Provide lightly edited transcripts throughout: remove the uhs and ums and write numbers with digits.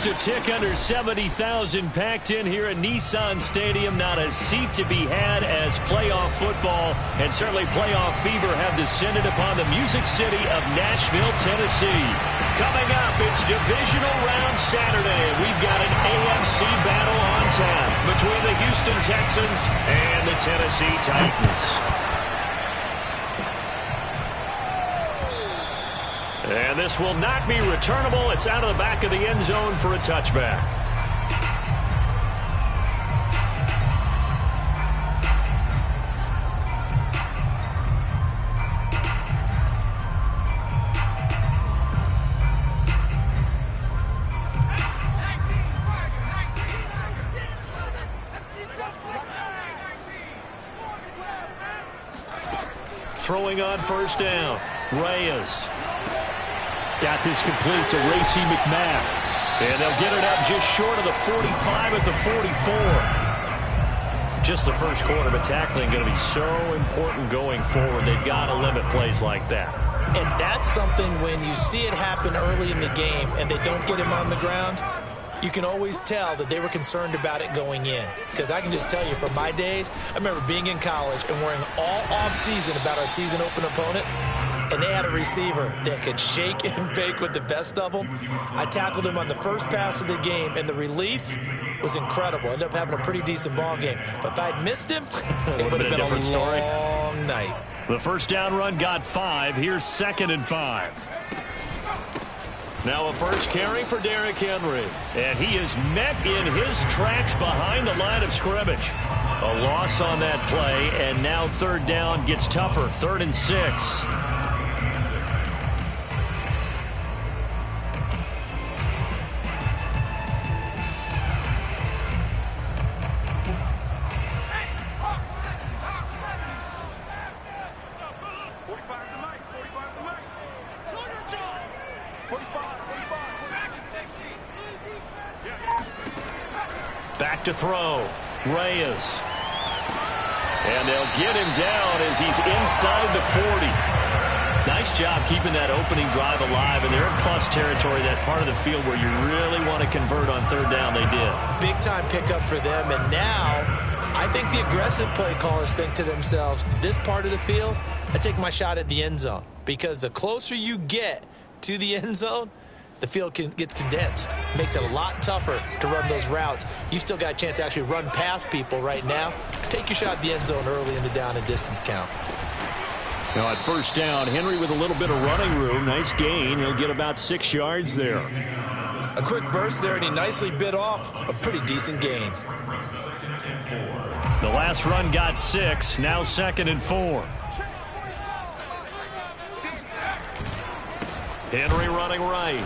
Just a tick under 70,000 packed in here at Nissan Stadium. Not a seat to be had as playoff football and certainly playoff fever have descended upon the Music City of Nashville, Tennessee. Coming up, it's Divisional Round Saturday. We've got an AFC battle on tap between the Houston Texans and the Tennessee Titans. And this will not be returnable. It's out of the back of the end zone for a touchback. Throwing on first down, Reyes. Got this complete to Racey McMath. And they'll get it up just short of the 45 at the 44. Just the first quarter, but tackling going to be so important going forward. They've got to limit plays like that. And that's something when you see it happen early in the game and they don't get him on the ground, you can always tell that they were concerned about it going in. Because I can just tell you from my days, I remember being in college and worrying all off-season about our season open opponent. And they had a receiver that could shake and bake with the best of them. I tackled him on the first pass of the game, and the relief was incredible. Ended up having a pretty decent ball game. But if I'd missed him, it would have been a different story. Long night. The first down run got 5. Here's 2nd and 5. Now a first carry for Derrick Henry. And he is met in his tracks behind the line of scrimmage. A loss on that play, and now third down gets tougher. 3rd and 6. Back to throw. Reyes. And they'll get him down as he's inside the 40. Nice job keeping that opening drive alive, and they're in plus territory, that part of the field where you really want to convert on third down. They did. Big time pickup for them, and now I think the aggressive play callers think to themselves, this part of the field, I take my shot at the end zone, because the closer you get to the end zone, the field gets condensed. Makes it a lot tougher to run those routes. You still got a chance to actually run past people right now. Take your shot at the end zone early in the down and distance count. Now at first down, Henry with a little bit of running room. Nice gain. He'll get about 6 yards there. A quick burst there, and he nicely bit off a pretty decent gain. The last run got 6. Now 2nd and 4. Henry running right.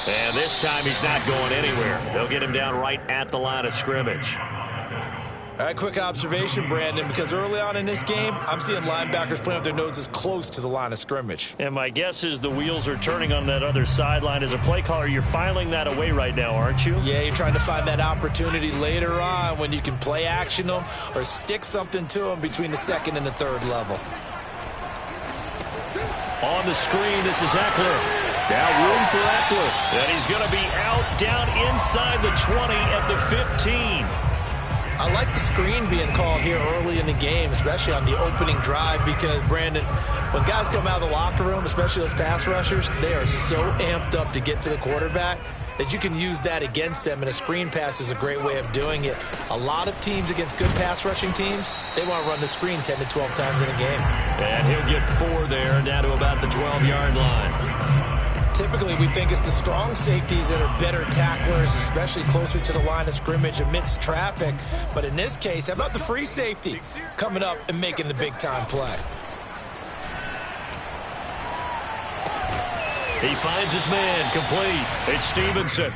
And this time he's not going anywhere. They'll get him down right at the line of scrimmage. All right, quick observation, Brandon, because early on in this game, I'm seeing linebackers playing with their noses close to the line of scrimmage. And my guess is the wheels are turning on that other sideline. As a play caller, you're filing that away right now, aren't you? Yeah, you're trying to find that opportunity later on when you can play action them or stick something to them between the 2nd and the 3rd level. On the screen, this is Eckler. Now room for Eckler. And he's going to be out down inside the 20 at the 15. I like the screen being called here early in the game, especially on the opening drive, because, Brandon, when guys come out of the locker room, especially those pass rushers, they are so amped up to get to the quarterback that you can use that against them, and a screen pass is a great way of doing it. A lot of teams against good pass rushing teams, they want to run the screen 10 to 12 times in a game. And he'll get 4 there, down to about the 12-yard line. Typically, we think it's the strong safeties that are better tacklers, especially closer to the line of scrimmage amidst traffic. But in this case, how about the free safety coming up and making the big-time play? He finds his man, complete. It's Stevenson.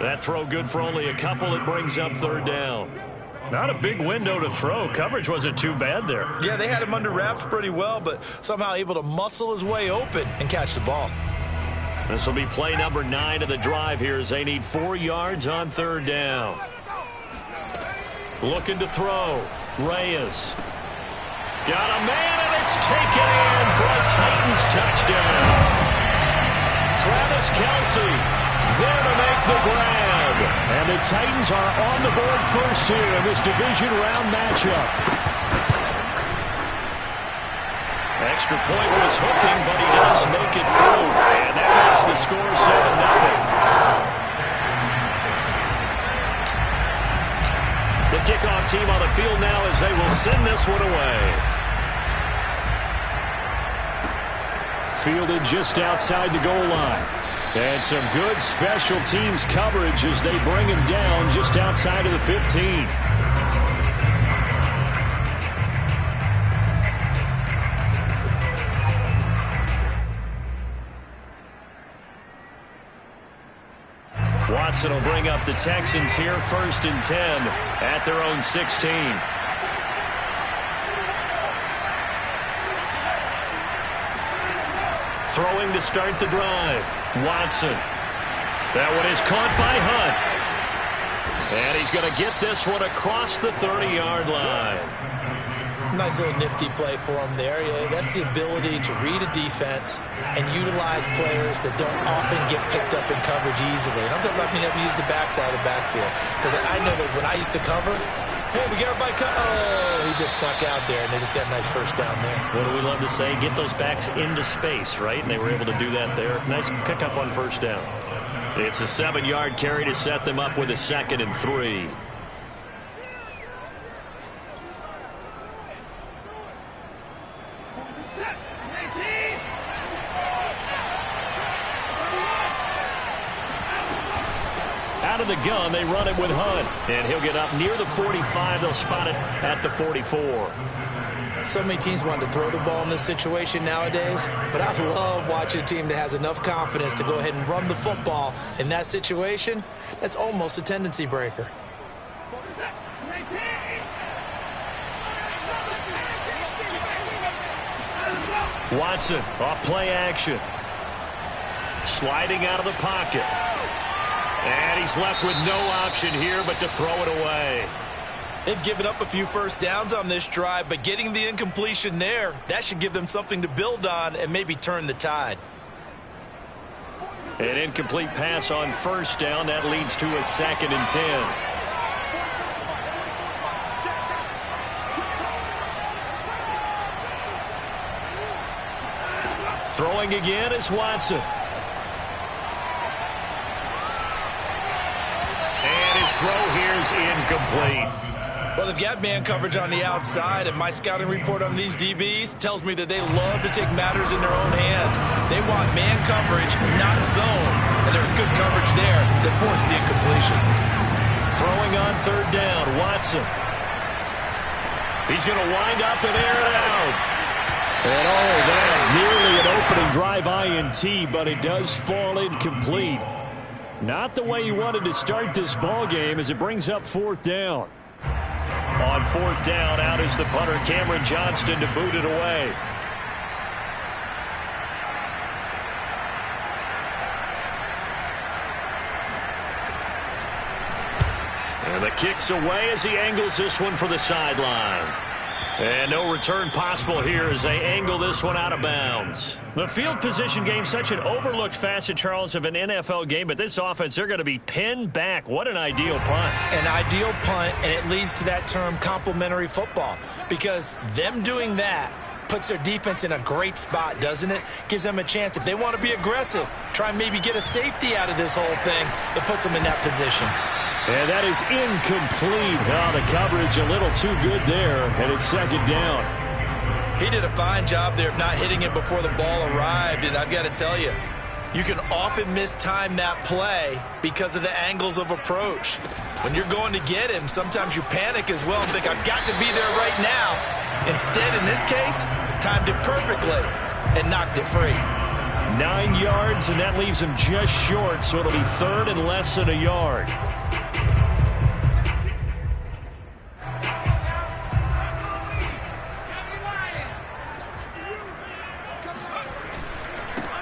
That throw good for only a couple. It brings up 3rd down. Not a big window to throw. Coverage wasn't too bad there. Yeah, they had him under wraps pretty well, but somehow able to muscle his way open and catch the ball. This will be play number 9 of the drive here as they need 4 yards on 3rd down. Looking to throw. Reyes. Got a man, and it's taken in for a Titans touchdown. Travis Kelce there to make the grab. And the Titans are on the board first here in this division round matchup. Extra point was hooking, but he does make it through. And that makes the score 7-0. The kickoff team on the field now as they will send this one away. Fielded just outside the goal line. And some good special teams coverage as they bring him down just outside of the 15. Watson will bring up the Texans here 1st and 10 at their own 16. Throwing to start the drive. Watson. That one is caught by Hunt. And he's going to get this one across the 30-yard line. Nice little nifty play for him there. Yeah, that's the ability to read a defense and utilize players that don't often get picked up in coverage easily. And I'm talking about being able to use the backside of the backfield. Because I know that when I used to cover, hey, we got everybody cut. Oh, he just snuck out there, and they just got a nice first down there. What do we love to say? Get those backs into space, right? And they were able to do that there. Nice pickup on first down. It's a 7-yard carry to set them up with a 2nd and 3. Out of the gun, they run it with Hunt. And he'll get up near the 45. They'll spot it at the 44. So many teams want to throw the ball in this situation nowadays, but I love watching a team that has enough confidence to go ahead and run the football in that situation. That's almost a tendency breaker. Watson off play action. Sliding out of the pocket. And he's left with no option here but to throw it away. They've given up a few first downs on this drive, but getting the incompletion there, that should give them something to build on and maybe turn the tide. An incomplete pass on first down. That leads to a 2nd and 10. Throwing again is Watson. And his throw here is incomplete. Well, they've got man coverage on the outside, and my scouting report on these DBs tells me that they love to take matters in their own hands. They want man coverage, not zone, and there's good coverage there that forced the incompletion. Throwing on 3rd down, Watson. He's going to wind up and air it out. And that nearly an opening drive INT, but it does fall incomplete. Not the way you wanted to start this ball game as it brings up 4th down. On 4th down, out is the punter, Cameron Johnston, to boot it away. And the kick's away as he angles this one for the sideline. And no return possible here as they angle this one out of bounds. The field position game, such an overlooked facet, Charles, of an NFL game. But this offense, they're going to be pinned back. What an ideal punt. An ideal punt, and it leads to that term complementary football. Because them doing that puts their defense in a great spot, doesn't it? Gives them a chance. If they want to be aggressive, try and maybe get a safety out of this whole thing, it puts them in that position. And that is incomplete. Oh, the coverage a little too good there, and it's 2nd down. He did a fine job there of not hitting him before the ball arrived, and I've got to tell you, you can often mistime that play because of the angles of approach. When you're going to get him, sometimes you panic as well and think, I've got to be there right now. Instead, in this case, timed it perfectly and knocked it free. 9 yards, and that leaves him just short, so it'll be 3rd and less than a yard.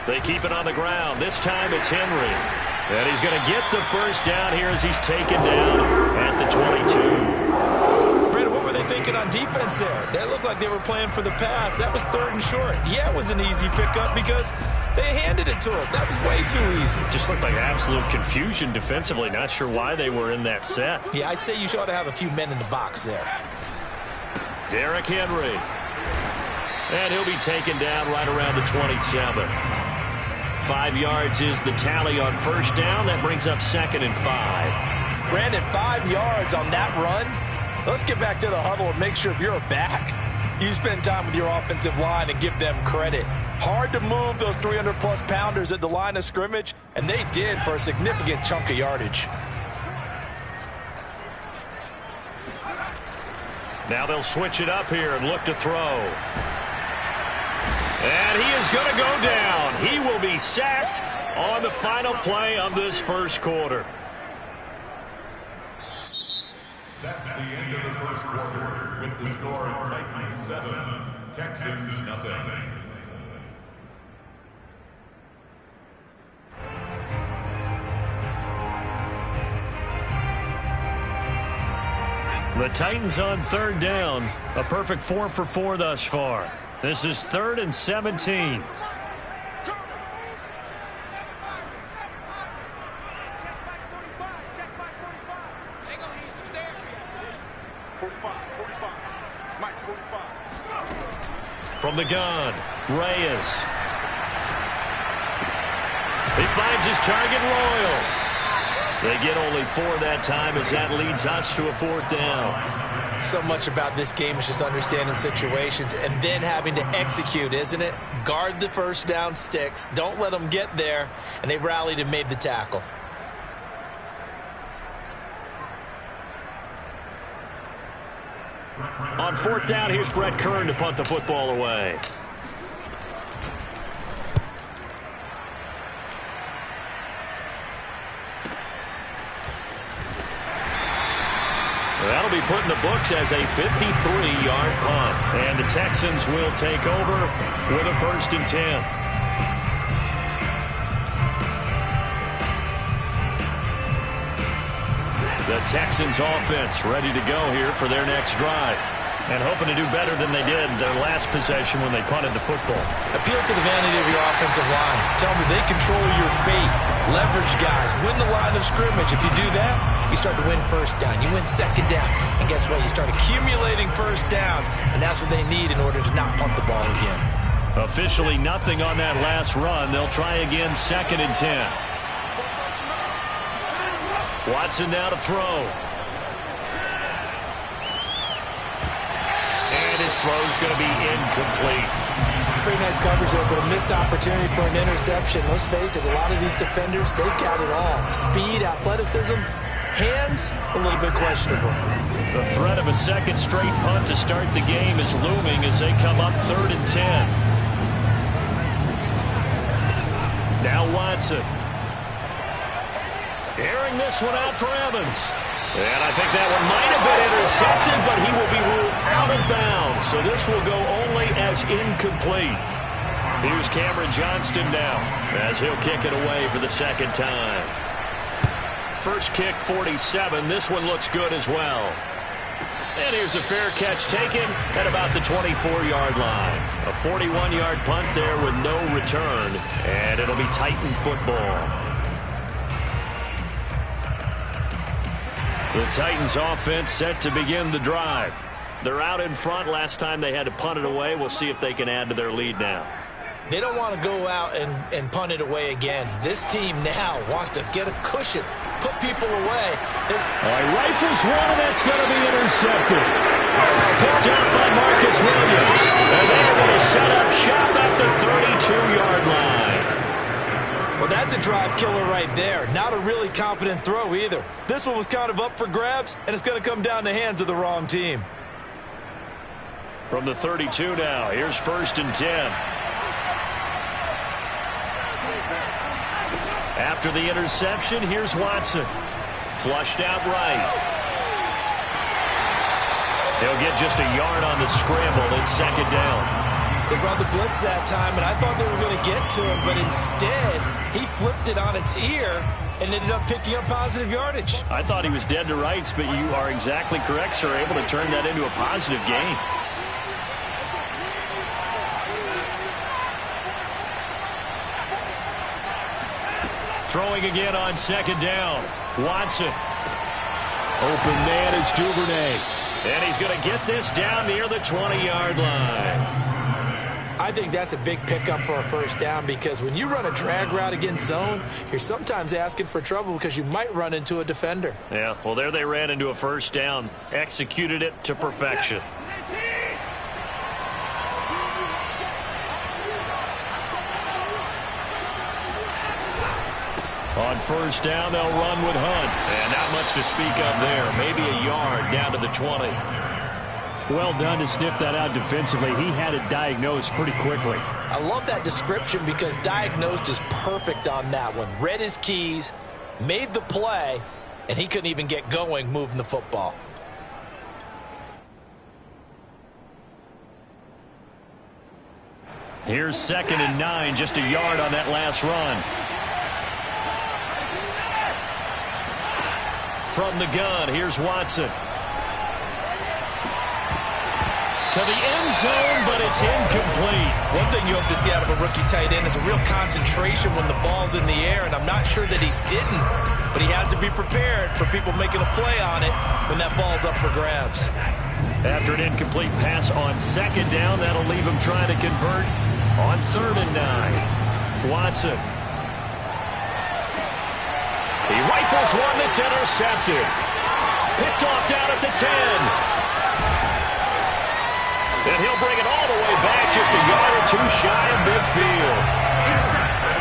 They keep it on the ground. This time it's Henry. And he's going to get the first down here as he's taken down at the 22. Brandon, what were they thinking on defense there? They looked like they were playing for the pass. That was 3rd and short. Yeah, it was an easy pickup because they handed it to him. That was way too easy. Just looked like absolute confusion defensively. Not sure why they were in that set. Yeah, I'd say you ought to have a few men in the box there. Derrick Henry. And he'll be taken down right around the 27. 5 yards is the tally on first down. That brings up 2nd and 5. Brandon, 5 yards on that run. Let's get back to the huddle and make sure if you're a back, you spend time with your offensive line and give them credit. Hard to move those 300-plus pounders at the line of scrimmage, and they did for a significant chunk of yardage. Now they'll switch it up here and look to throw. And he is going to go down. He will be sacked on the final play of this first quarter. That's the end of the first quarter with the score Titans 7, Texans nothing. The Titans on 3rd down. A perfect 4 for 4 thus far. This is 3rd and 17. From the gun, Reyes. He finds his target, Royal. They get only 4 that time as that leads us to a 4th down. So much about this game is just understanding situations and then having to execute, isn't it? Guard the first down sticks. Don't let them get there. And they rallied and made the tackle. On 4th down, here's Brett Kern to punt the football away. That'll be put in the books as a 53-yard punt. And the Texans will take over with a 1st and 10. The Texans offense ready to go here for their next drive. And hoping to do better than they did their last possession when they punted the football. Appeal to the vanity of your offensive line. Tell them they control your fate. Leverage guys. Win the line of scrimmage. If you do that, you start to win 1st down. You win 2nd down. And guess what? You start accumulating 1st downs. And that's what they need in order to not punt the ball again. Officially nothing on that last run. They'll try again 2nd and 10. Watson now to throw. And his throw's going to be incomplete. Pretty nice coverage there, but a missed opportunity for an interception. Let's face it, a lot of these defenders, they've got it all. Speed, athleticism, hands, a little bit questionable. The threat of a 2nd straight punt to start the game is looming as they come up 3rd and 10. Now Watson. Airing this one out for Evans. And I think that one might have been intercepted, but he will be ruled out of bounds. So this will go only as incomplete. Here's Cameron Johnston now as he'll kick it away for the 2nd time. First kick, 47. This one looks good as well. And here's a fair catch taken at about the 24-yard line. A 41-yard punt there with no return. And it'll be Titan football. The Titans offense set to begin the drive. They're out in front. Last time they had to punt it away. We'll see if they can add to their lead now. They don't want to go out and punt it away again. This team now wants to get a cushion, put people away. All right, rifles one, and that's going to be intercepted. Picked up by Marcus Williams. And they're going to set up shop at the 32-yard line. Well, that's a drive killer right there. Not a really confident throw either. This one was kind of up for grabs, and it's going to come down the hands of the wrong team. From the 32 now, here's 1st and 10. After the interception, here's Watson. Flushed out right. He'll get just a yard on the scramble. It's 2nd down. They brought the blitz that time, and I thought they were going to get to him, but instead, he flipped it on its ear and ended up picking up positive yardage. I thought he was dead to rights, but you are exactly correct, sir. Able to turn that into a positive gain. Throwing again on second down. Watson. Open man is Duvernay. And he's going to get this down near the 20-yard line. I think that's a big pickup for a first down because when you run a drag route against zone, you're sometimes asking for trouble because you might run into a defender. Yeah, well, there they ran into a first down. Executed it to perfection. On first down, they'll run with Hunt. And not much to speak of there. Maybe a yard down to the 20. Well done to sniff that out defensively. He had it diagnosed pretty quickly. I love that description because diagnosed is perfect on that one. Read his keys, made the play, and he couldn't even get going moving the football. Here's 2nd and 9, just a yard on that last run. From the gun, here's Watson. To the end zone, but it's incomplete. One thing you hope to see out of a rookie tight end is a real concentration when the ball's in the air, and I'm not sure that he didn't, but he has to be prepared for people making a play on it when that ball's up for grabs. After an incomplete pass on second down, that'll leave him trying to convert on 3rd and 9. Watson. He rifles one that's intercepted. Picked off down at the 10. And he'll bring it all the way back, just a yard or two shy of midfield.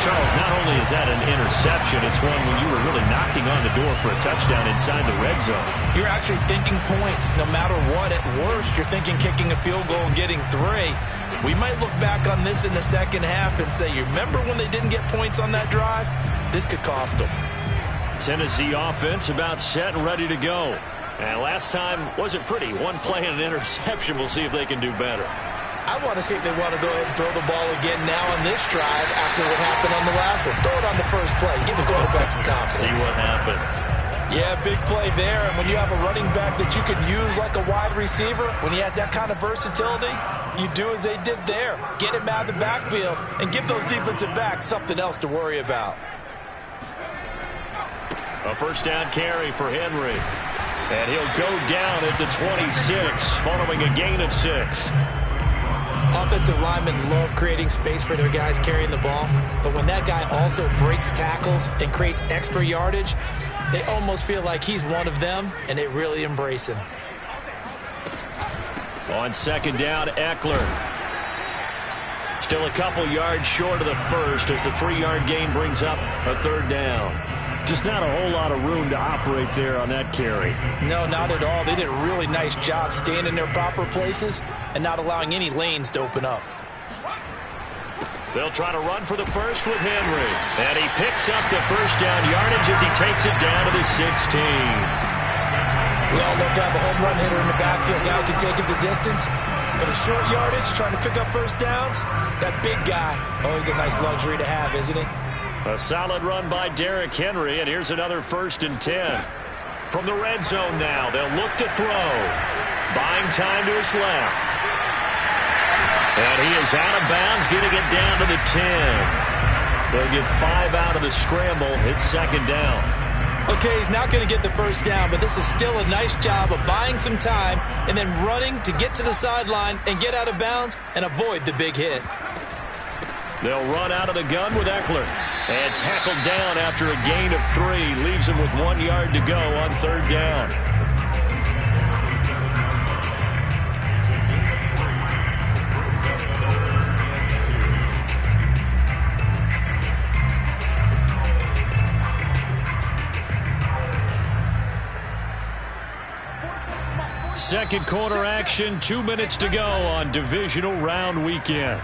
Charles, not only is that an interception, it's one when you were really knocking on the door for a touchdown inside the red zone. You're actually thinking points. No matter what, at worst, you're thinking kicking a field goal and getting 3. We might look back on this in the second half and say, you remember when they didn't get points on that drive? This could cost them. Tennessee offense about set and ready to go. And last time wasn't pretty. One play and an interception. We'll see if they can do better. I want to see if they want to go ahead and throw the ball again now on this drive after what happened on the last one. Throw it on the first play. Give the quarterback some confidence. See what happens. Yeah, big play there. And when you have a running back that you can use like a wide receiver, when he has that kind of versatility, you do as they did there. Get him out of the backfield and give those defensive backs something else to worry about. A first down carry for Henry. And he'll go down at the 26 following a gain of 6. Offensive linemen love creating space for their guys carrying the ball. But when that guy also breaks tackles and creates extra yardage, they almost feel like he's one of them, and they really embrace him. On second down, Eckler. Still a couple yards short of the first as the 3-yard gain brings up a 3rd down. Just not a whole lot of room to operate there on that carry. No, not at all. They did a really nice job staying in their proper places and not allowing any lanes to open up. They'll try to run for the first with Henry. And he picks up the first down yardage as he takes it down to the 16. We all love to have a home run hitter in the backfield. Guy can take it the distance. But a short yardage, trying to pick up first downs, that big guy, always a nice luxury to have, isn't he? A solid run by Derrick Henry, and here's another 1st and 10. From the red zone now, they'll look to throw. Buying time to his left. And he is out of bounds, getting it down to the 10. They'll get 5 out of the scramble. It's 2nd down. Okay, he's not going to get the first down, but this is still a nice job of buying some time and then running to get to the sideline and get out of bounds and avoid the big hit. They'll run out of the gun with Eckler. And tackled down after a gain of 3. Leaves him with 1 yard to go on 3rd down. Second quarter action. 2 minutes to go on divisional round weekend.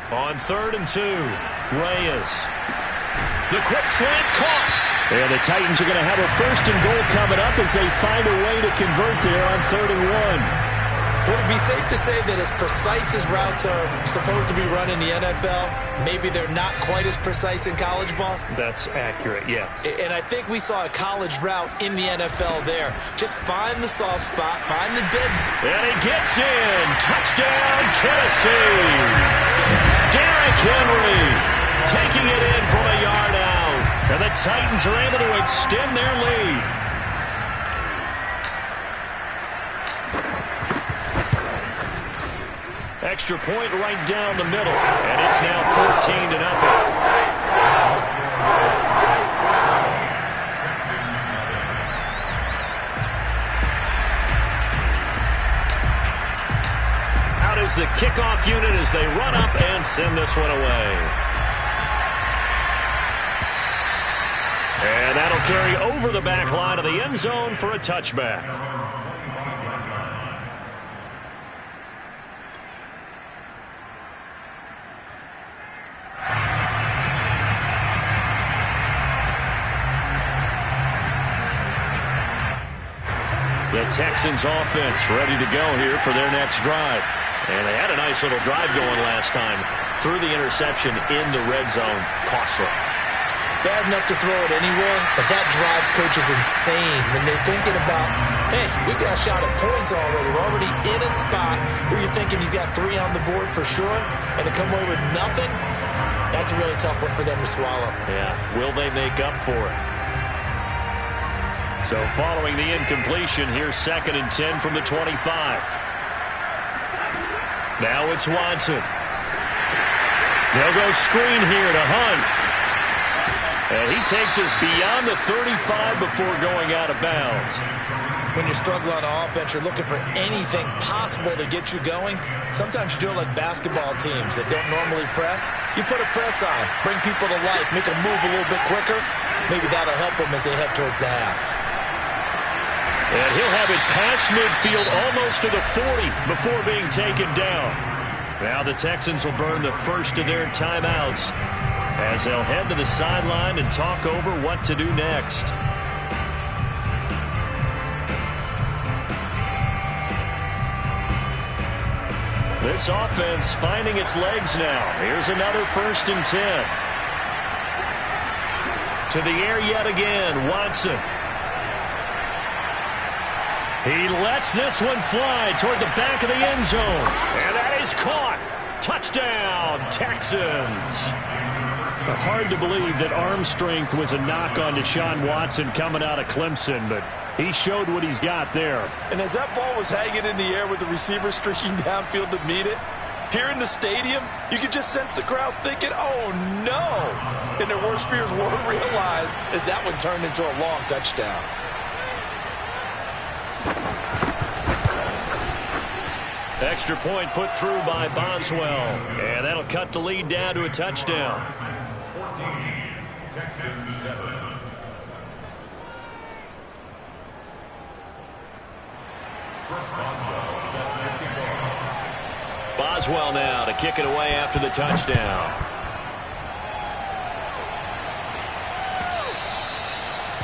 On 3rd and 2, Reyes. The quick slant caught. And the Titans are going to have a 1st and goal coming up as they find a way to convert there on 3rd and 1. Would it be safe to say that as precise as routes are supposed to be run in the NFL, maybe they're not quite as precise in college ball? That's accurate, yeah. And I think we saw a college route in the NFL there. Just find the soft spot, find the dead spot. And he gets in. Touchdown, Tennessee. Derrick Henry taking it in from a yard out. And the Titans are able to extend their lead. Extra point right down the middle. And it's now 14-0. Out is the kickoff unit as they run up and send this one away. And that'll carry over the back line of the end zone for a touchback. The Texans offense ready to go here for their next drive. And they had a nice little drive going last time. Threw the interception in the red zone. Costly. Bad enough to throw it anywhere, but that drives coaches insane when they're thinking about, hey, we got a shot at points already. We're already in a spot where you're thinking you got 3 on the board for sure, and to come away with nothing, that's a really tough one for them to swallow. Yeah, will they make up for it? So following the incompletion, here's 2nd and 10 from the 25. Now it's Watson. They'll go screen here to Hunt. And he takes us beyond the 35 before going out of bounds. When you're struggling on offense, you're looking for anything possible to get you going. Sometimes you do it like basketball teams that don't normally press. You put a press on, bring people to life, make them move a little bit quicker. Maybe that'll help them as they head towards the half. And he'll have it past midfield almost to the 40 before being taken down. Now the Texans will burn the first of their timeouts as they'll head to the sideline and talk over what to do next. This offense finding its legs now. Here's another 1st and 10. To the air yet again, Watson. He lets this one fly toward the back of the end zone. And that is caught. Touchdown, Texans. Hard to believe that arm strength was a knock on Deshaun Watson coming out of Clemson, but he showed what he's got there. And as that ball was hanging in the air with the receiver streaking downfield to meet it, here in the stadium, you could just sense the crowd thinking, oh, no. And their worst fears were realized as that one turned into a long touchdown. Extra point put through by Boswell. And that'll cut the lead down to a touchdown. 14, Texans 7. First Boswell set to kick off. Boswell now to kick it away after the touchdown.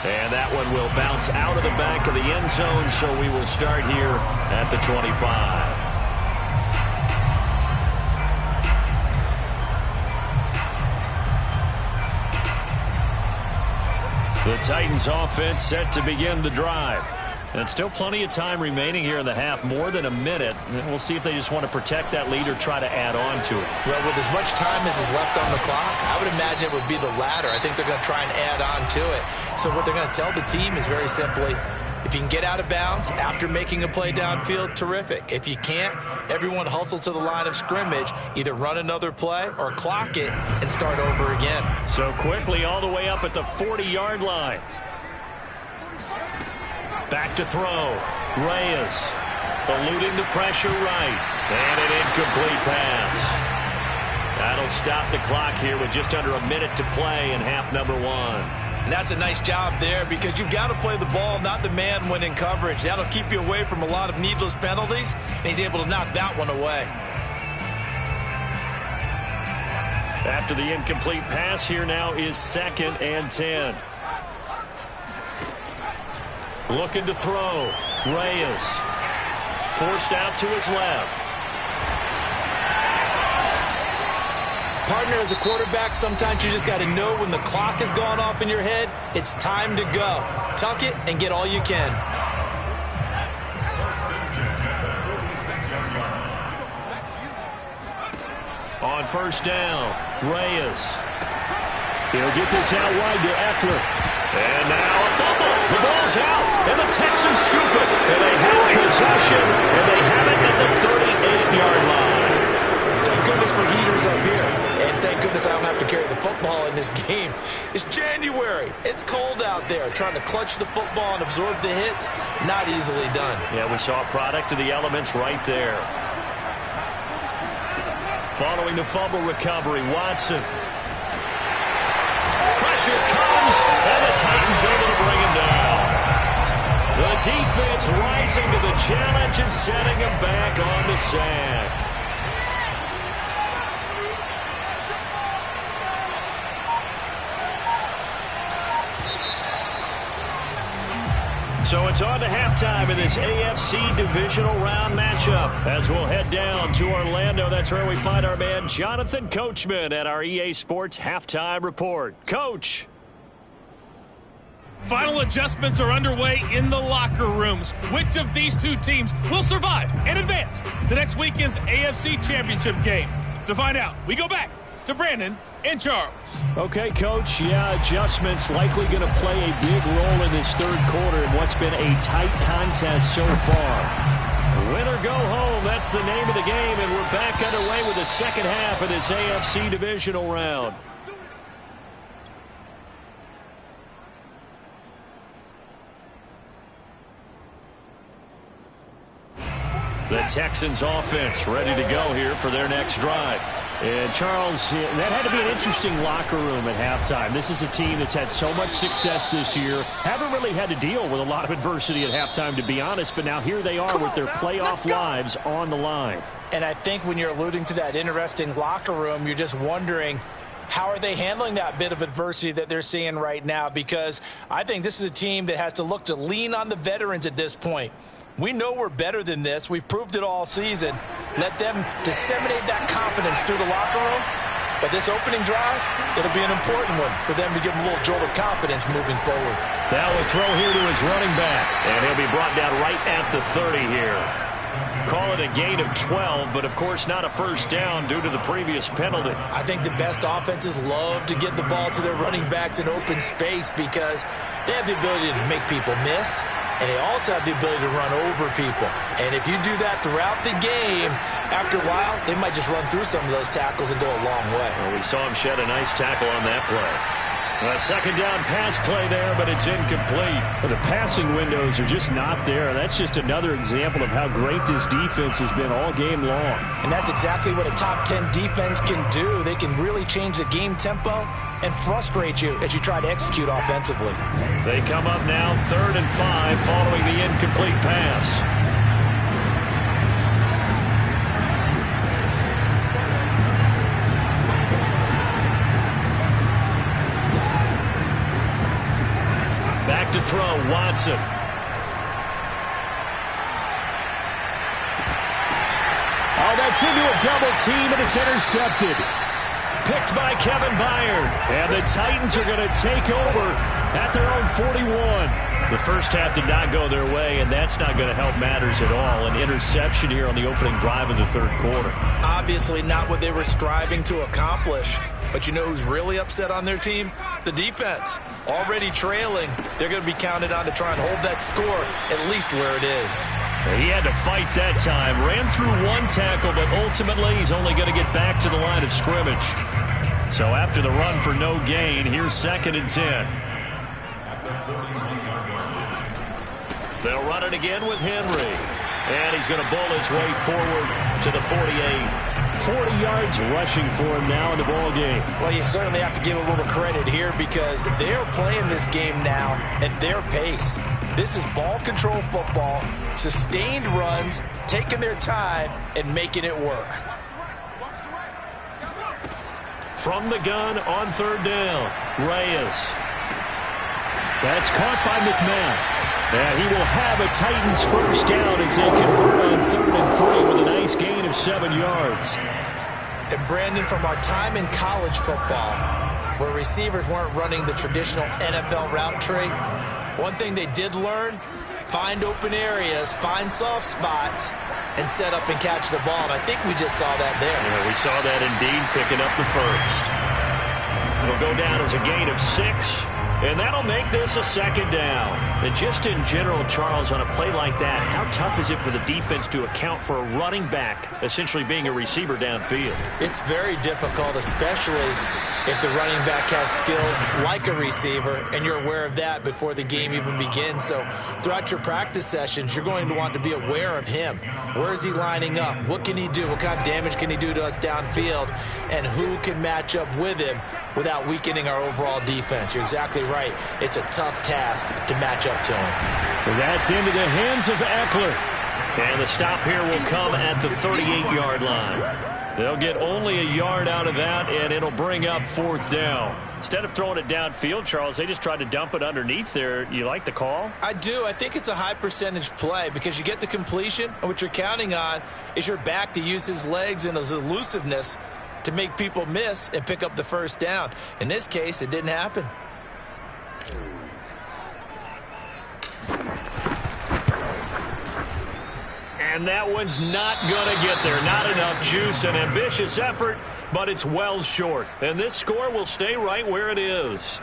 And that one will bounce out of the back of the end zone, so we will start here at the 25. The Titans offense set to begin the drive. And still plenty of time remaining here in the half, more than a minute. And we'll see if they just want to protect that lead or try to add on to it. Well, with as much time as is left on the clock, I would imagine it would be the latter. I think they're going to try and add on to it. So what they're going to tell the team is very simply, if you can get out of bounds after making a play downfield, terrific. If you can't, everyone hustle to the line of scrimmage, either run another play or clock it and start over again. So quickly all the way up at the 40-yard line. Back to throw. Reyes eluding the pressure right. And an incomplete pass. That'll stop the clock here with just under a minute to play in half number 1. And that's a nice job there because you've got to play the ball, not the man when in coverage. That'll keep you away from a lot of needless penalties, and he's able to knock that one away. After the incomplete pass, here now is 2nd and 10. Looking to throw. Reyes. Forced out to his left. Partner, as a quarterback, sometimes you just got to know when the clock has gone off in your head, it's time to go. Tuck it and get all you can. On 1st down, Reyes. He'll get this out wide to Eckler. And now a fumble. The ball's out, and the Texans scoop it. And they have possession, and they have it at the 38-yard line. Thank goodness for heaters up here. And thank goodness I don't have to carry the football in this game. It's January. It's cold out there. Trying to clutch the football and absorb the hits, not easily done. Yeah, we saw a product of the elements right there. Following the fumble recovery, Watson. Pressure comes, and the Titans able to bring him down. The defense rising to the challenge and setting him back on the sack. So it's on to halftime in this AFC divisional round matchup. As we'll head down to Orlando, that's where we find our man Jonathan Coachman at our EA Sports Halftime Report. Coach. Final adjustments are underway in the locker rooms. Which of these two teams will survive and advance to next weekend's AFC Championship game? To find out, we go back to Brandon and Charles. Okay, Coach. Yeah, adjustments likely going to play a big role in this 3rd quarter in what's been a tight contest so far. Win or go home, that's the name of the game, and we're back underway with the 2nd half of this AFC divisional round. The Texans offense ready to go here for their next drive. And, Charles, that had to be an interesting locker room at halftime. This is a team that's had so much success this year. Haven't really had to deal with a lot of adversity at halftime, to be honest. But now here they are with their playoff lives on the line. And I think when you're alluding to that interesting locker room, you're just wondering, how are they handling that bit of adversity that they're seeing right now? Because I think this is a team that has to look to lean on the veterans at this point. We know we're better than this. We've proved it all season. Let them disseminate that confidence through the locker room. But this opening drive, it'll be an important one for them to give them a little jolt of confidence moving forward. Now a throw here to his running back. And he'll be brought down right at the 30 here. Call it a gain of 12, but of course not a 1st down due to the previous penalty. I think the best offenses love to get the ball to their running backs in open space because they have the ability to make people miss. And they also have the ability to run over people. And if you do that throughout the game, after a while, they might just run through some of those tackles and go a long way. Well, we saw him shed a nice tackle on that play. A 2nd down pass play there, but it's incomplete. Well, the passing windows are just not there. That's just another example of how great this defense has been all game long. And that's exactly what a top 10 defense can do. They can really change the game tempo and frustrate you as you try to execute offensively. They come up now 3rd and 5 following the incomplete pass. Back to throw, Watson. Oh, that's into a double team, and it's intercepted. Picked by Kevin Byard. And the Titans are going to take over at their own 41. The first half did not go their way, and that's not going to help matters at all. An interception here on the opening drive of the 3rd quarter. Obviously not what they were striving to accomplish. But you know who's really upset on their team? The defense. Already trailing. They're going to be counted on to try and hold that score at least where it is. He had to fight that time. Ran through one tackle, but ultimately he's only going to get back to the line of scrimmage. So after the run for no gain, here's 2nd and 10. They'll run it again with Henry. And he's going to bowl his way forward to the 48. 40 yards rushing for him now in the ball game. Well, you certainly have to give a little credit here because they're playing this game now at their pace. This is ball control football, sustained runs, taking their time and making it work. From the gun on third down, Reyes. That's caught by McMahon. And he will have a Titans first down as they convert on 3rd and 3 with a nice gain of 7 yards. And Brandon, from our time in college football, where receivers weren't running the traditional NFL route tree, one thing they did learn, find open areas, find soft spots, and set up and catch the ball. And I think we just saw that there. Yeah, we saw that indeed, picking up the first. It'll go down as a gain of 6. And that'll make this a 2nd down. And just in general, Charles, on a play like that, how tough is it for the defense to account for a running back essentially being a receiver downfield? It's very difficult, especially if the running back has skills like a receiver, and you're aware of that before the game even begins. So throughout your practice sessions, you're going to want to be aware of him. Where is he lining up? What can he do? What kind of damage can he do to us downfield? And who can match up with him without weakening our overall defense? You're exactly right. It's a tough task to match up to him. That's into the hands of Eckler. And the stop here will come at the 38-yard line. They'll get only a yard out of that, and it'll bring up 4th down. Instead of throwing it downfield, Charles, they just tried to dump it underneath there. You like the call? I do. I think it's a high percentage play because you get the completion, and what you're counting on is your back to use his legs and his elusiveness to make people miss and pick up the first down. In this case, it didn't happen. And that one's not going to get there. Not enough juice. An ambitious effort, but it's well short. And this score will stay right where it is.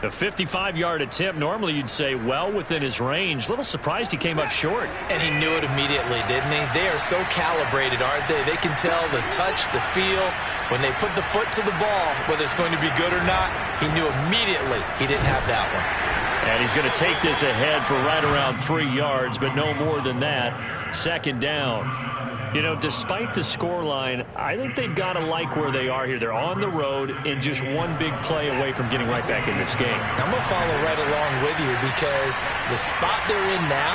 A 55-yard attempt, normally you'd say well within his range. Little surprised he came up short. And he knew it immediately, didn't he? They are so calibrated, aren't they? They can tell the touch, the feel. When they put the foot to the ball, whether it's going to be good or not, he knew immediately he didn't have that one. And he's going to take this ahead for right around 3 yards, but no more than that. 2nd down. You know, despite the scoreline, I think they've got to like where they are here. They're on the road and just one big play away from getting right back in this game. I'm going to follow right along with you because the spot they're in now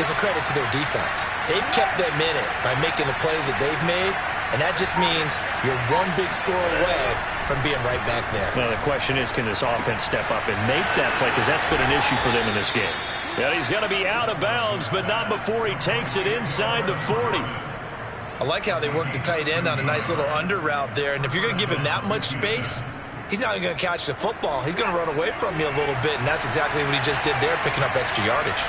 is a credit to their defense. They've kept them in it by making the plays that they've made, and that just means you're one big score away from being right back there. Well, the question is, can this offense step up and make that play? Because that's been an issue for them in this game. Yeah, he's going to be out of bounds, but not before he takes it inside the 40. I like how they work the tight end on a nice little under route there. And if you're going to give him that much space, he's not even going to catch the football. He's going to run away from you a little bit, and that's exactly what he just did there, picking up extra yardage.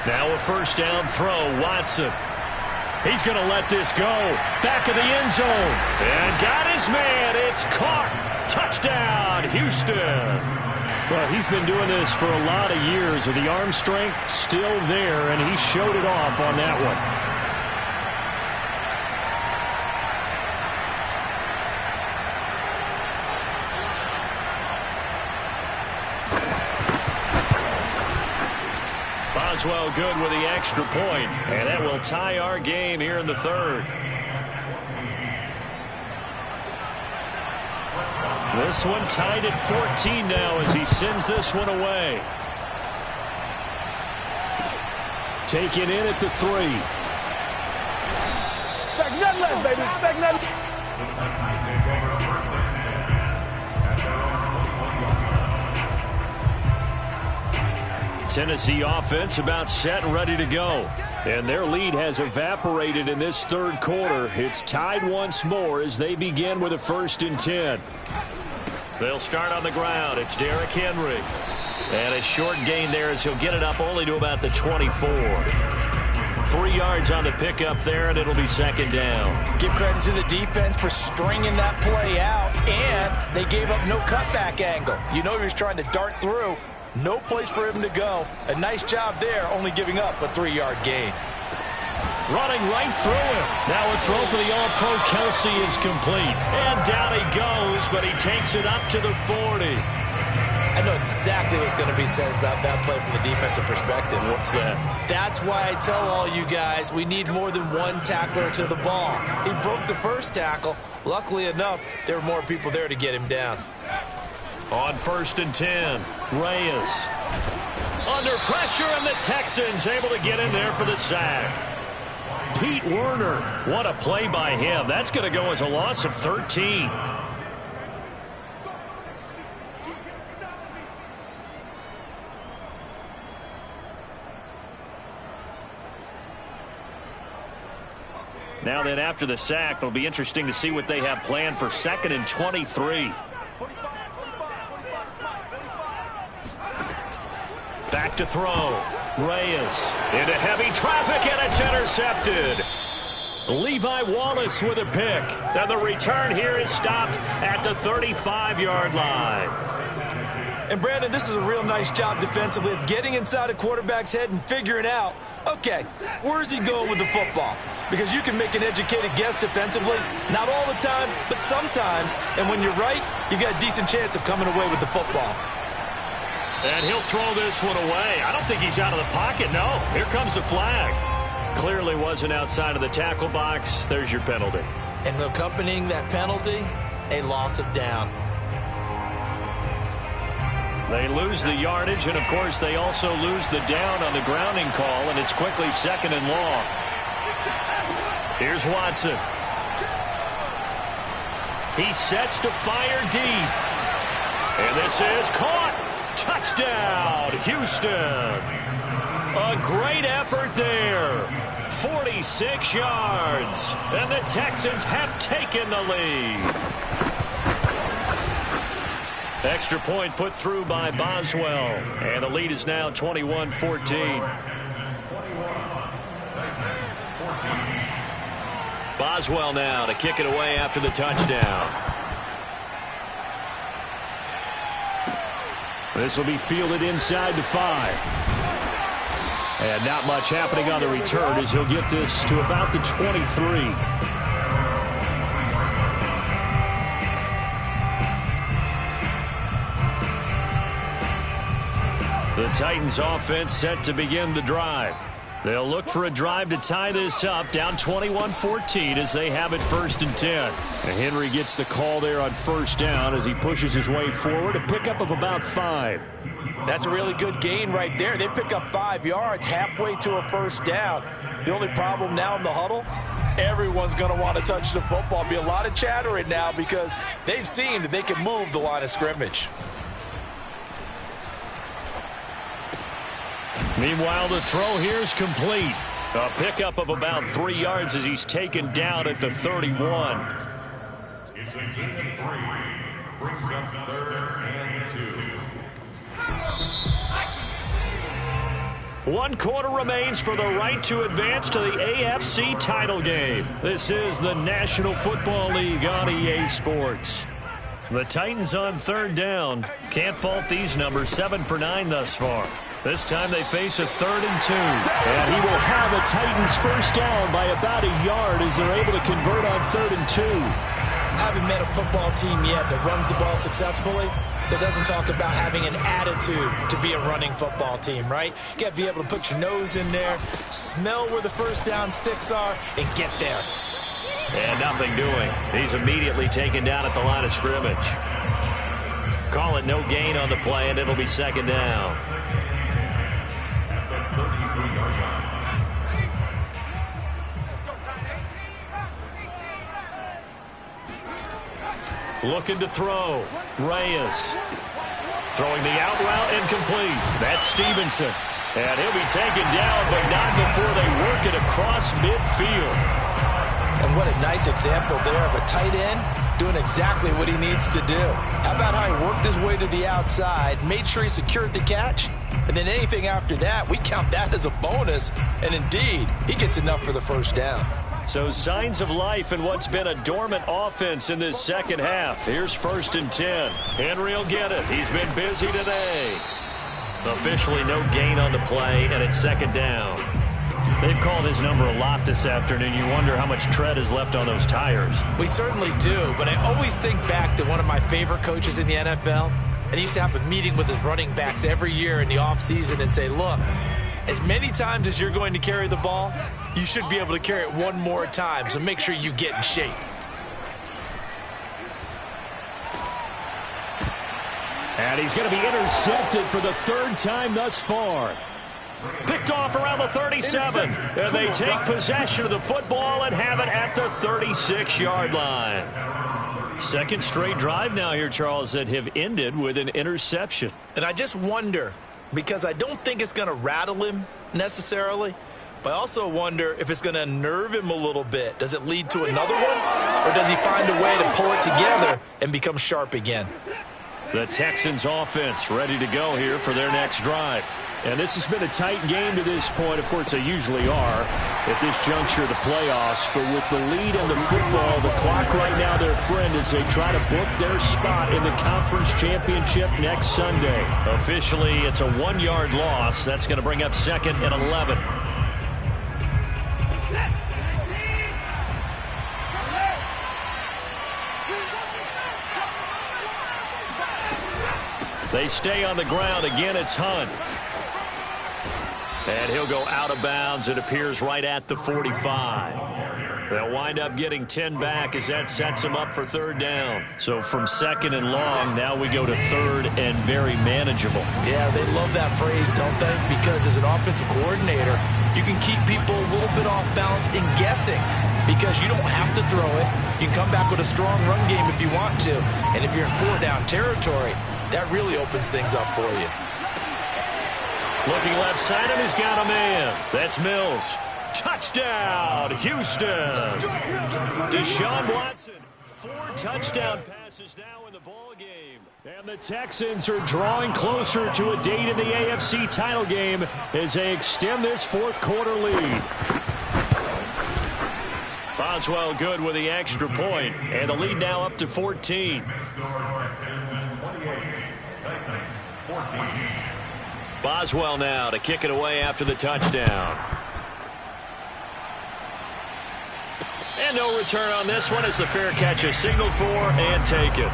Now a first down throw, Watson. He's going to let this go. Back of the end zone. And got his man. It's caught. Touchdown, Houston. Well, he's been doing this for a lot of years with the arm strength still there, and he showed it off on that one. Boswell good with the extra point, and that will tie our game here in the 3rd. This one tied at 14 now as he sends this one away. Taken in at the 3. Expect nothing less, baby. Expect nothing. Tennessee offense about set and ready to go. And their lead has evaporated in this 3rd quarter. It's tied once more as they begin with a 1st and 10. They'll start on the ground. It's Derrick Henry. And a short gain there as he'll get it up only to about the 24. 3 yards on the pickup there, and it'll be 2nd down. Give credit to the defense for stringing that play out, and they gave up no cutback angle. You know he was trying to dart through. No place for him to go. A nice job there, only giving up a 3-yard gain. Running right through him. Now a throw for the All-Pro Kelsey is complete. And down he goes, but he takes it up to the 40. I know exactly what's going to be said about that play from the defensive perspective. What's that? That's why I tell all you guys we need more than one tackler to the ball. He broke the first tackle. Luckily enough, there were more people there to get him down. On 1st and 10, Reyes. Under pressure, and the Texans able to get in there for the sack. Pete Werner, what a play by him. That's going to go as a loss of 13. Now then, after the sack, it'll be interesting to see what they have planned for 2nd and 23. Back to throw. Reyes into heavy traffic, and it's intercepted. Levi Wallace with a pick. And the return here is stopped at the 35-yard line. And, Brandon, this is a real nice job defensively of getting inside a quarterback's head and figuring out, okay, where's he going with the football? Because you can make an educated guess defensively, not all the time, but sometimes. And when you're right, you've got a decent chance of coming away with the football. And he'll throw this one away. I don't think he's out of the pocket, no. Here comes the flag. Clearly wasn't outside of the tackle box. There's your penalty. And accompanying that penalty, a loss of down. They lose the yardage, and, of course, they also lose the down on the grounding call, and it's quickly 2nd and long. Here's Watson. He sets to fire deep. And this is caught. Touchdown, Houston. A great effort there. 46 yards. And the Texans have taken the lead. Extra point put through by Boswell. And the lead is now 21-14. Boswell now to kick it away after the touchdown. This will be fielded inside the 5. And not much happening on the return as he'll get this to about the 23. The Titans offense set to begin the drive. They'll look for a drive to tie this up, down 21-14 as they have it 1st and 10. And Henry gets the call there on 1st down as he pushes his way forward, a pickup of about 5. That's a really good gain right there. They pick up 5 yards halfway to a 1st down. The only problem now in the huddle, everyone's going to want to touch the football. Be a lot of chattering now because they've seen that they can move the line of scrimmage. Meanwhile, the throw here is complete. A pickup of about 3 yards as he's taken down at the 31. It's a gain of 3. Brings up 3rd and 2. 1 quarter remains for the right to advance to the AFC title game. This is the National Football League on EA Sports. The Titans on 3rd down. Can't fault these numbers, 7 for 9 thus far. This time they face a 3rd and 2. And he will have the Titans 1st down by about a yard as they're able to convert on 3rd and 2. I haven't met a football team yet that runs the ball successfully that doesn't talk about having an attitude to be a running football team, right? You got to be able to put your nose in there, smell where the 1st down sticks are, and get there. And nothing doing. He's immediately taken down at the line of scrimmage. Call it no gain on the play, and it'll be 2nd down. Looking to throw. Reyes. Throwing the out route incomplete. That's Stevenson. And he'll be taken down, but not before they work it across midfield. And what a nice example there of a tight end doing exactly what he needs to do. How about how he worked his way to the outside, made sure he secured the catch, and then anything after that, we count that as a bonus. And indeed, he gets enough for the 1st down. So signs of life in what's been a dormant offense in this 2nd half. Here's 1st and 10. Henry will get it. He's been busy today. Officially no gain on the play, and it's 2nd down. They've called his number a lot this afternoon. You wonder how much tread is left on those tires. We certainly do, but I always think back to one of my favorite coaches in the NFL. And he used to have a meeting with his running backs every year in the offseason and say, look, as many times as you're going to carry the ball, you should be able to carry it one more time, so make sure you get in shape. And he's going to be intercepted for the third time thus far. Picked off around the 37. And they take possession of the football and have it at the 36-yard line. Second straight drive now here, Charles, that have ended with an interception. And I just wonder, because I don't think it's going to rattle him necessarily, but I also wonder if it's going to unnerve him a little bit. Does it lead to another one, or does he find a way to pull it together and become sharp again? The Texans offense ready to go here for their next drive. And this has been a tight game to this point. Of course, they usually are at this juncture of the playoffs. But with the lead in the football, the clock right now, their friend, as they try to book their spot in the conference championship next Sunday. Officially, it's a 1-yard loss. That's going to bring up 2nd and 11. They stay on the ground. Again, it's Hunt. And he'll go out of bounds. It appears right at the 45. They'll wind up getting 10 back as that sets them up for third down. So from 2nd and long, now we go to 3rd and very manageable. Yeah, they love that phrase, don't they? Because as an offensive coordinator, you can keep people a little bit off balance and guessing, because you don't have to throw it. You can come back with a strong run game if you want to. And if you're in 4-down territory, that really opens things up for you. Looking left side, and he's got a man. That's Mills. Touchdown, Houston. Deshaun Watson, 4 touchdown passes now in the ball game. And the Texans are drawing closer to a date in the AFC title game as they extend this 4th quarter lead. Boswell good with the extra point, and the lead now up to 14. Boswell now to kick it away after the touchdown. And no return on this one as the fair catch is signaled for and taken.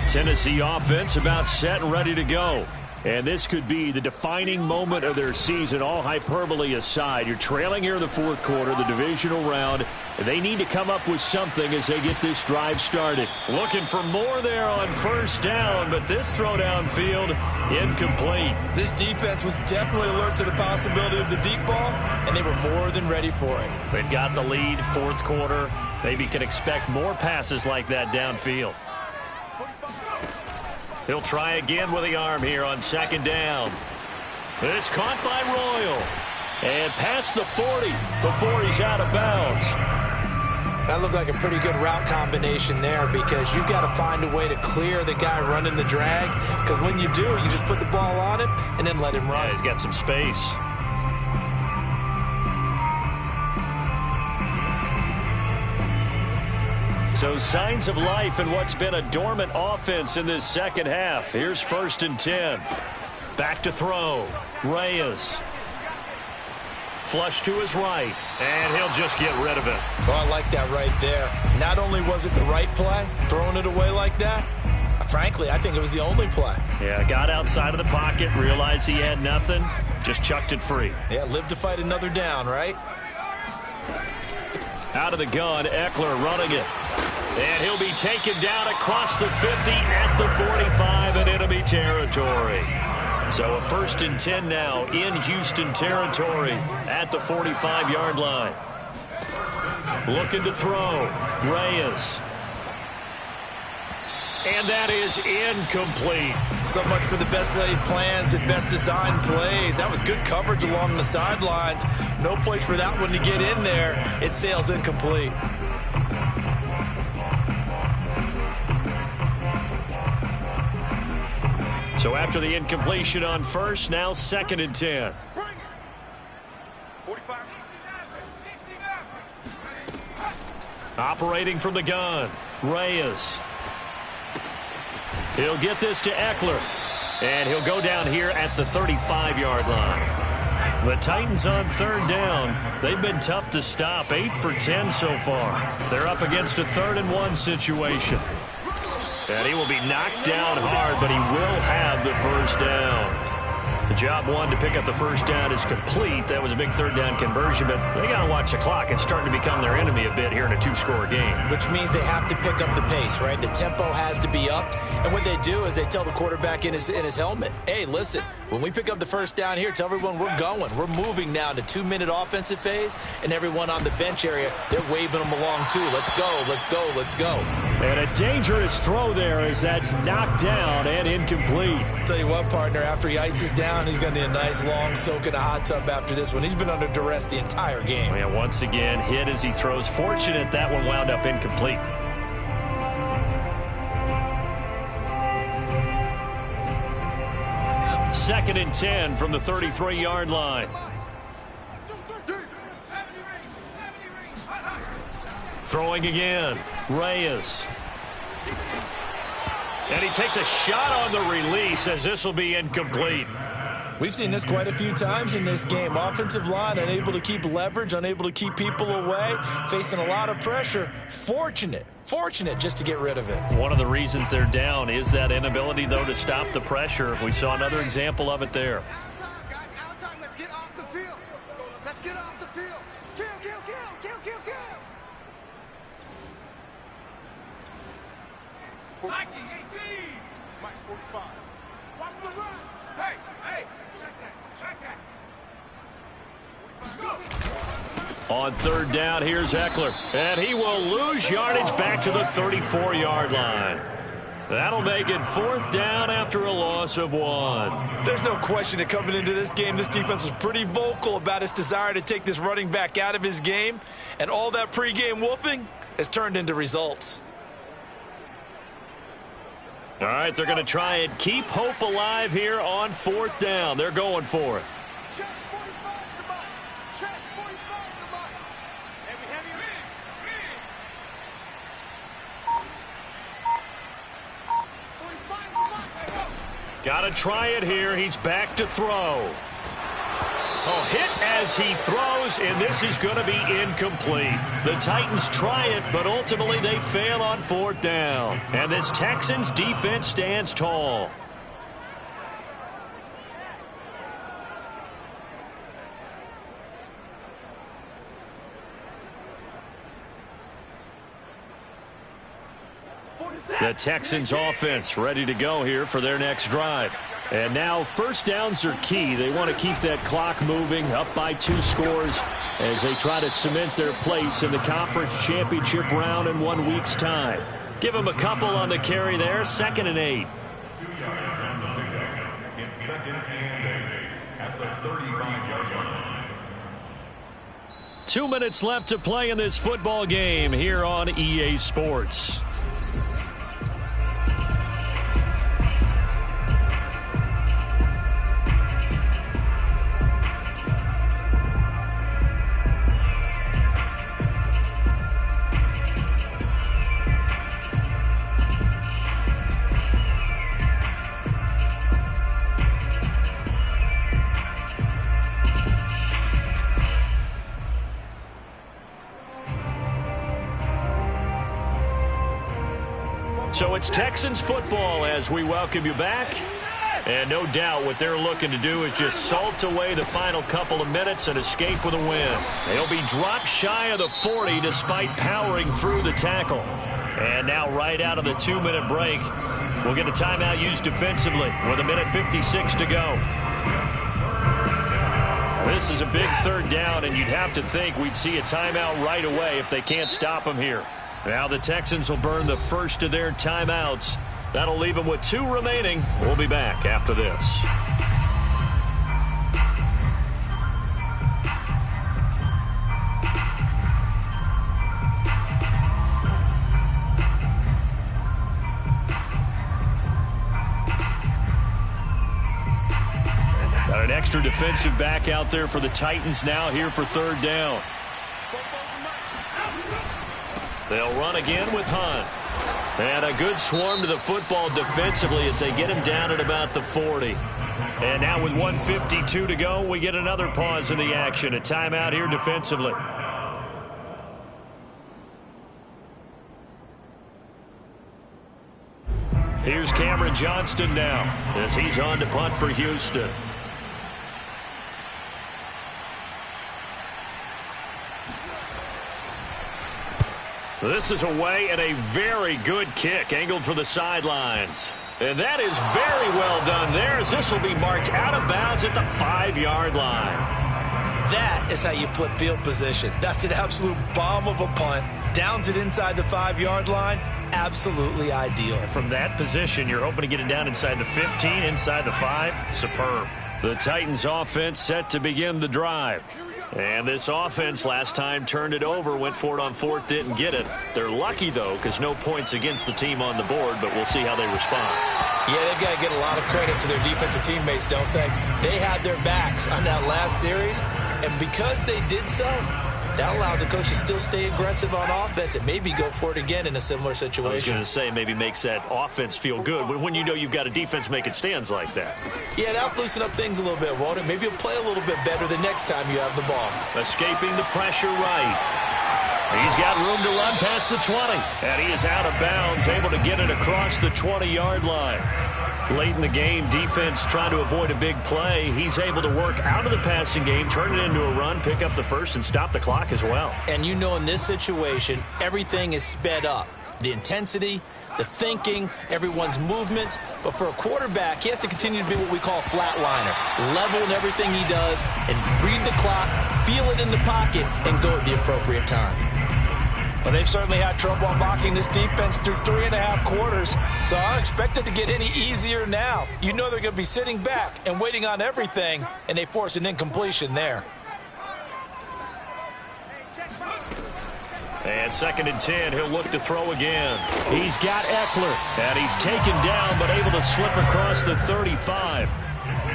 Tennessee offense about set and ready to go. And this could be the defining moment of their season, all hyperbole aside. You're trailing here in the 4th quarter, the divisional round. They need to come up with something as they get this drive started. Looking for more there on 1st down, but this throw downfield incomplete. This defense was definitely alert to the possibility of the deep ball, and they were more than ready for it. They've got the lead, 4th quarter. Maybe can expect more passes like that downfield. He'll try again with the arm here on 2nd down. It's caught by Royal. And past the 40 before he's out of bounds. That looked like a pretty good route combination there, because you've got to find a way to clear the guy running the drag. Because when you do, you just put the ball on him and then let him run. Yeah, he's got some space. So signs of life in what's been a dormant offense in this 2nd half. Here's 1st and 10. Back to throw. Reyes. Flush to his right. And he'll just get rid of it. Oh, I like that right there. Not only was it the right play, throwing it away like that, frankly, I think it was the only play. Yeah, got outside of the pocket, realized he had nothing, just chucked it free. Yeah, live to fight another down, right? Out of the gun, Eckler running it. And he'll be taken down across the 50 at the 45 in enemy territory. So a 1st and 10 now in Houston territory at the 45-yard line. Looking to throw. Reyes. And that is incomplete. So much for the best laid plans and best designed plays. That was good coverage along the sidelines. No place for that one to get in there. It sails incomplete. So after the incompletion on 1st, now 2nd and 10. Operating from the gun, Reyes. He'll get this to Eckler. And he'll go down here at the 35-yard line. The Titans on 3rd down. They've been tough to stop. 8 for 10 so far. They're up against a 3rd and 1 situation. And he will be knocked down hard, but he will have the 1st down. Job one to pick up the first down is complete. That was a big third down conversion, but they got to watch the clock. It's starting to become their enemy a bit here in a two-score game. Which means they have to pick up the pace, right? The tempo has to be upped. And what they do is they tell the quarterback in his helmet, hey, listen, when we pick up the first down here, tell everyone we're going. We're moving now to 2-minute offensive phase, and everyone on the bench area, they're waving them along too. Let's go, let's go, let's go. And a dangerous throw there as that's knocked down and incomplete. Tell you what, partner, after he ices down, he's going to need a nice long soak in a hot tub after this one. He's been under duress the entire game. Yeah, once again, hit as he throws. Fortunate that one wound up incomplete. Second and 10 from the 33-yard line. Throwing again, Reyes. And he takes a shot on the release as this will be incomplete. We've seen this quite a few times in this game. Offensive line unable to keep leverage, unable to keep people away, facing a lot of pressure. Fortunate just to get rid of it. One of the reasons they're down is that inability, though, to stop the pressure. We saw another example of it there. Let's get off the field. Let's get off the field. Kill. Viking 18. Mike 45. Watch the run. Hey, check that. Go. On third down, here's Eckler. And he will lose yardage back to the 34-yard line. That'll make it fourth down after a loss of 1. There's no question that coming into this game, this defense was pretty vocal about its desire to take this running back out of his game. And all that pregame wolfing has turned into results. All right, they're going to try and keep hope alive here on fourth down. They're going for it. Check 45 to Mike. Check 45 to Mike. Heavy rings. 45 to Mike. Got to try it here. He's back to throw. Oh, hit as he throws, and this is going to be incomplete. The Titans try it, but ultimately they fail on fourth down. And this Texans defense stands tall. The Texans offense ready to go here for their next drive. And now first downs are key. They want to keep that clock moving, up by 2 scores as they try to cement their place in the conference championship round in 1 week's time. Give them a couple on the carry there, 2nd and 8. 2 yards on the pickup. It's 2nd and 8 at the 35-yard line. 2 minutes left to play in this football game here on EA Sports. So it's Texans football as we welcome you back. And no doubt what they're looking to do is just salt away the final couple of minutes and escape with a win. They'll be dropped shy of the 40 despite powering through the tackle. And now right out of the 2-minute break, we'll get a timeout used defensively with 1:56 to go. This is a big third down, and you'd have to think we'd see a timeout right away if they can't stop them here. Now the Texans will burn the first of their timeouts. That'll leave them with 2 remaining. We'll be back after this. Got an extra defensive back out there for the Titans now here for third down. They'll run again with Hunt. And a good swarm to the football defensively as they get him down at about the 40. And now with 1:52 to go, we get another pause in the action. A timeout here defensively. Here's Cameron Johnston now as he's on to punt for Houston. This is away and a very good kick angled for the sidelines. And that is very well done there, as this will be marked out of bounds at the 5-yard line. That is how you flip field position. That's an absolute bomb of a punt. Downs it inside the 5-yard line. Absolutely ideal. From that position, you're hoping to get it down inside the 15, inside the 5. Superb. The Titans offense set to begin the drive. And this offense last time turned it over, went for it on 4th, didn't get it. They're lucky, though, because no points against the team on the board, but we'll see how they respond. Yeah, they've got to get a lot of credit to their defensive teammates, don't they? They had their backs on that last series, and because they did so, that allows the coach to still stay aggressive on offense and maybe go for it again in a similar situation. I was going to say, maybe makes that offense feel good when you know you've got a defense making stands like that. Yeah, that'll loosen up things a little bit, won't it? Maybe you'll play a little bit better the next time you have the ball. Escaping the pressure right. He's got room to run past the 20. And he is out of bounds, able to get it across the 20-yard line. Late in the game, defense trying to avoid a big play. He's able to work out of the passing game, turn it into a run, pick up the first, and stop the clock as well. And you know in this situation, everything is sped up. The intensity, the thinking, everyone's movement. But for a quarterback, he has to continue to be what we call a flatliner. Level in everything he does and read the clock, feel it in the pocket, and go at the appropriate time. But they've certainly had trouble unlocking this defense through 3.5 quarters, so I don't expect it to get any easier now. You know they're going to be sitting back and waiting on everything, and they force an incompletion there. And 2nd and 10, he'll look to throw again. He's got Eckler, and he's taken down but able to slip across the 35.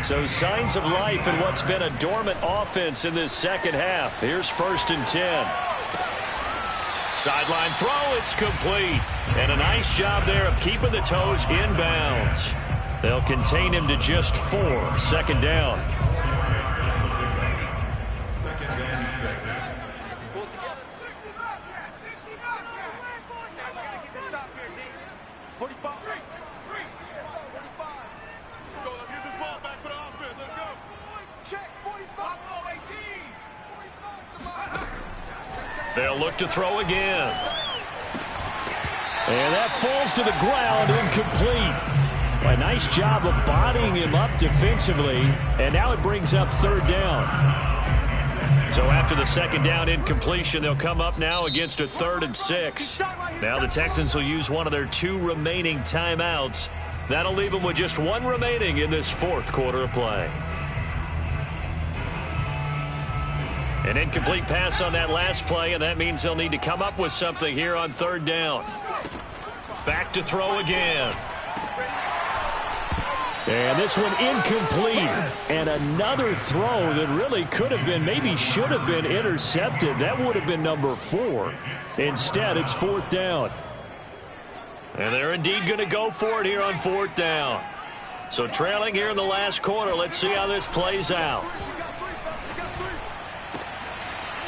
So signs of life in what's been a dormant offense in this second half. Here's 1st and 10. Sideline throw, it's complete. And a nice job there of keeping the toes inbounds. They'll contain him to just 4. 2nd down. 2nd and 6. Stop here, D. 45. 45. Let's go. Let's get this ball back for the offense. Let's go. Check. 45. 18. 45. They'll look to throw again. And that falls to the ground, incomplete. A nice job of bodying him up defensively. And now it brings up 3rd down. So after the 2nd down incompletion, they'll come up now against a 3rd and 6. Now the Texans will use one of their 2 remaining timeouts. That'll leave them with just 1 remaining in this 4th quarter of play. An incomplete pass on that last play, and that means they'll need to come up with something here on 3rd down. Back to throw again. And this one incomplete. And another throw that really could have been, maybe should have been intercepted. That would have been number 4. Instead, it's 4th down. And they're indeed going to go for it here on 4th down. So trailing here in the last quarter, let's see how this plays out.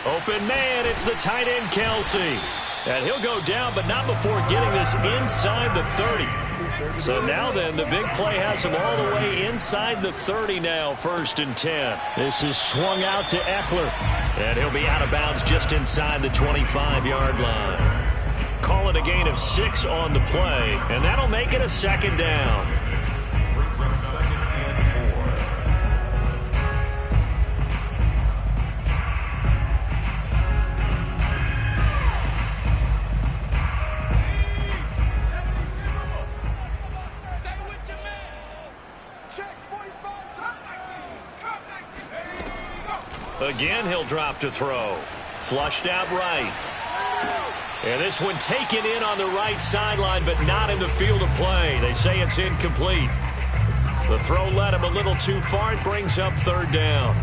Open man, it's the tight end, Kelsey. And he'll go down, but not before getting this inside the 30. So now then, the big play has him all the way inside the 30 now, 1st and 10. This is swung out to Eckler. And he'll be out of bounds just inside the 25-yard line. Call it a gain of 6 on the play, and that'll make it a 2nd down. Brings up 2nd and 4. Again, he'll drop to throw. Flushed out right. And this one taken in on the right sideline, but not in the field of play. They say it's incomplete. The throw led him a little too far. It brings up 3rd down.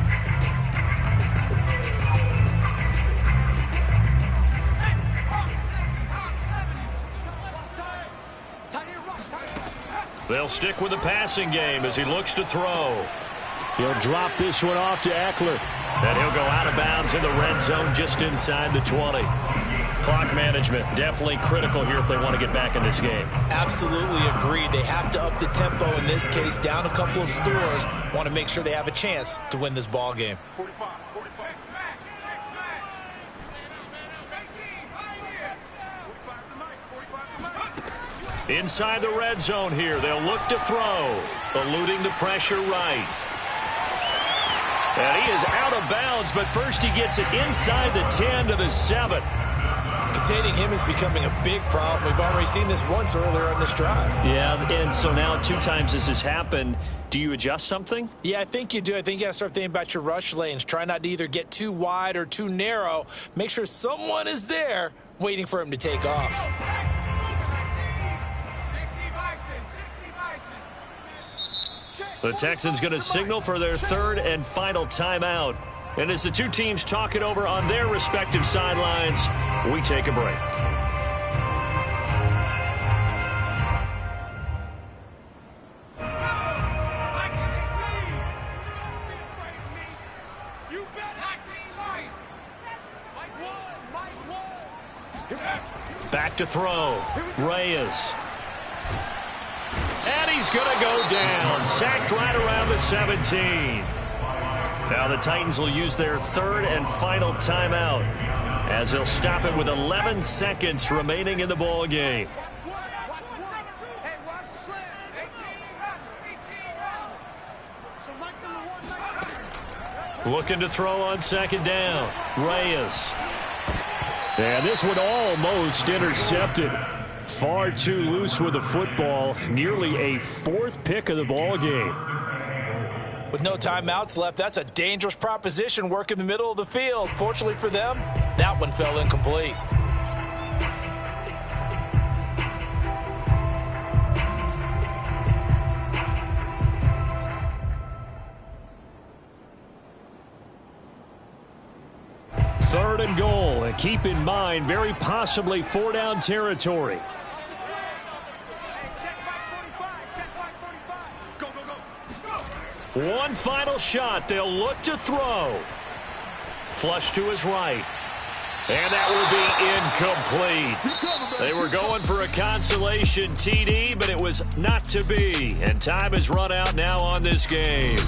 They'll stick with the passing game as he looks to throw. He'll drop this one off to Eckler. And he'll go out of bounds in the red zone just inside the 20. Clock management definitely critical here if they want to get back in this game. Absolutely agreed. They have to up the tempo in this case, down a couple of scores. Want to make sure they have a chance to win this ball game. 45. 45. Inside the red zone here, they'll look to throw, eluding the pressure right. And he is out of bounds, but first he gets it inside the 10 to the 7. Containing him is becoming a big problem. We've already seen this once earlier in this drive. Yeah, and so now 2 times this has happened. Do you adjust something? Yeah, I think you do. I think you got to start thinking about your rush lanes. Try not to either get too wide or too narrow. Make sure someone is there waiting for him to take off. The Texans going to signal for their 3rd and final timeout. And as the 2 teams talk it over on their respective sidelines, we take a break. Back to throw. Reyes. And he's going to go down. Sacked right around the 17. Now the Titans will use their 3rd and final timeout as they'll stop it with 11 seconds remaining in the ball game. Looking to throw on 2nd down. Reyes. And this one almost intercepted. Far too loose with the football. Nearly a 4th pick of the ball game. With no timeouts left, that's a dangerous proposition. Work in the middle of the field. Fortunately for them, that one fell incomplete. Third and goal. And keep in mind, very possibly 4-down territory. One final shot. They'll look to throw. Flush to his right. And that will be incomplete. They were going for a consolation TD, but it was not to be. And time has run out now on this game.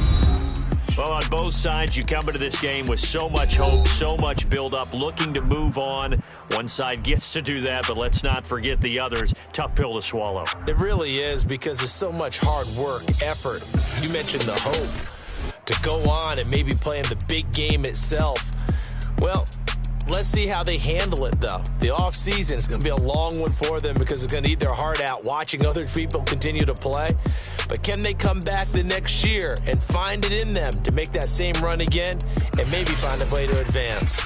Well, on both sides, you come into this game with so much hope, so much build-up, looking to move on. One side gets to do that, but let's not forget the others. Tough pill to swallow. It really is, because there's so much hard work, effort. You mentioned the hope to go on and maybe play in the big game itself. Well, let's see how they handle it, though. The offseason is going to be a long one for them because it's going to eat their heart out watching other people continue to play. But can they come back the next year and find it in them to make that same run again and maybe find a way to advance?